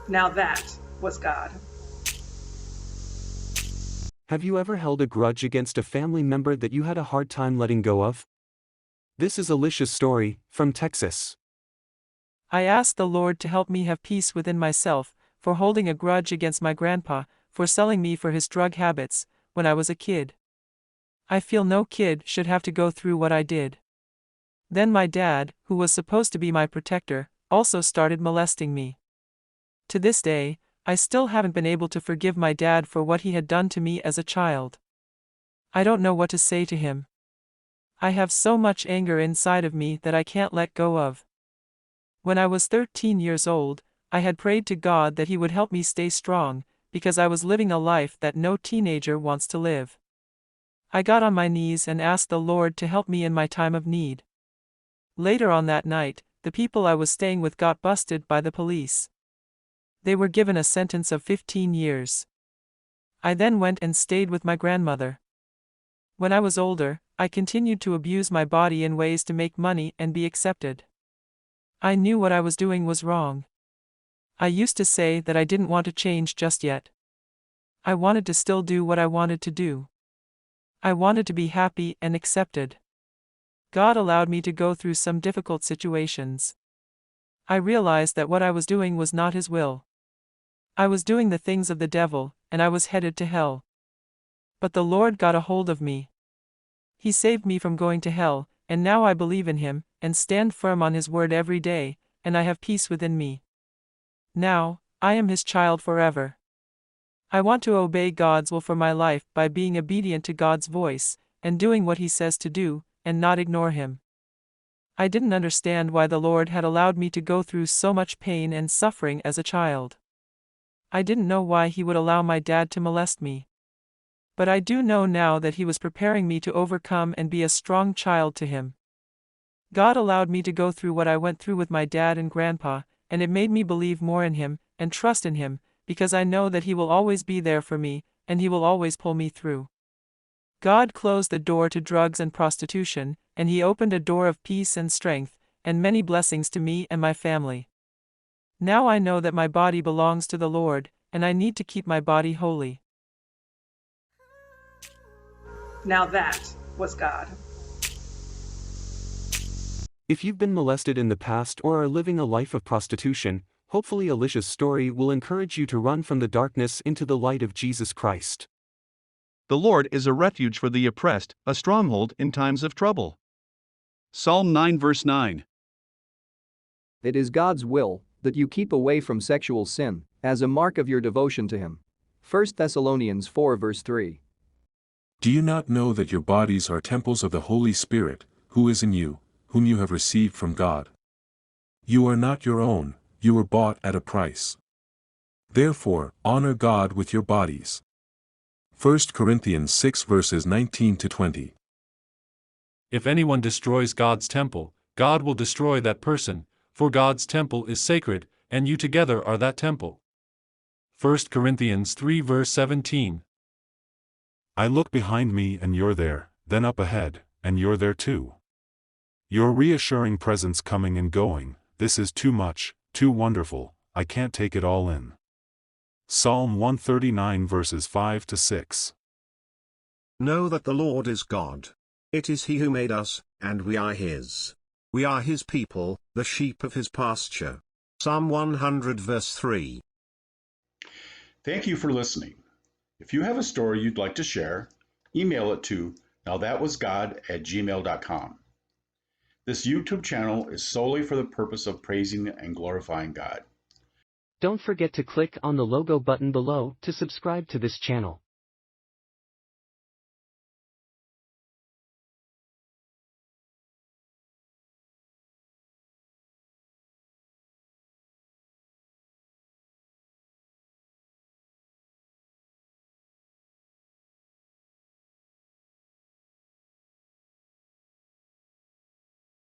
Now that was God. Have you ever held a grudge against a family member that you had a hard time letting go of? This is Alicia's story, from Texas. I asked the Lord to help me have peace within myself, for holding a grudge against my grandpa, for selling me for his drug habits, when I was a kid. I feel no kid should have to go through what I did. Then my dad, who was supposed to be my protector, also started molesting me. To this day, I still haven't been able to forgive my dad for what he had done to me as a child. I don't know what to say to him. I have so much anger inside of me that I can't let go of. When I was 13 years old, I had prayed to God that He would help me stay strong, because I was living a life that no teenager wants to live. I got on my knees and asked the Lord to help me in my time of need. Later on that night, the people I was staying with got busted by the police. They were given a sentence of 15 years. I then went and stayed with my grandmother. When I was older, I continued to abuse my body in ways to make money and be accepted. I knew what I was doing was wrong. I used to say that I didn't want to change just yet. I wanted to still do what I wanted to do. I wanted to be happy and accepted. God allowed me to go through some difficult situations. I realized that what I was doing was not His will. I was doing the things of the devil, and I was headed to hell. But the Lord got a hold of me. He saved me from going to hell, and now I believe in Him, and stand firm on His word every day, and I have peace within me. Now, I am His child forever. I want to obey God's will for my life by being obedient to God's voice, and doing what He says to do, and not ignore Him. I didn't understand why the Lord had allowed me to go through so much pain and suffering as a child. I didn't know why He would allow my dad to molest me. But I do know now that He was preparing me to overcome and be a strong child to Him. God allowed me to go through what I went through with my dad and grandpa, and it made me believe more in Him, and trust in Him, because I know that He will always be there for me, and He will always pull me through. God closed the door to drugs and prostitution, and He opened a door of peace and strength, and many blessings to me and my family. Now I know that my body belongs to the Lord, and I need to keep my body holy. Now that was God. If you've been molested in the past or are living a life of prostitution, hopefully Alicia's story will encourage you to run from the darkness into the light of Jesus Christ. The Lord is a refuge for the oppressed, a stronghold in times of trouble. Psalm 9 verse 9. It is God's will that you keep away from sexual sin, as a mark of your devotion to Him. 1 Thessalonians 4 verse 3. Do you not know that your bodies are temples of the Holy Spirit, who is in you, whom you have received from God? You are not your own, you were bought at a price. Therefore, honor God with your bodies. 1 Corinthians 6 verses 19 to 20. If anyone destroys God's temple, God will destroy that person, for God's temple is sacred, and you together are that temple. 1 Corinthians 3 verse 17. I look behind me and you're there, then up ahead, and you're there too. Your reassuring presence coming and going, this is too much, too wonderful, I can't take it all in. Psalm 139 verses 5 to 6. Know that the Lord is God. It is He who made us, and we are His. We are His people, the sheep of His pasture. Psalm 100 verse 3. Thank you for listening. If you have a story you'd like to share, email it to nowthatwasgod@gmail.com. This YouTube channel is solely for the purpose of praising and glorifying God. Don't forget to click on the logo button below to subscribe to this channel.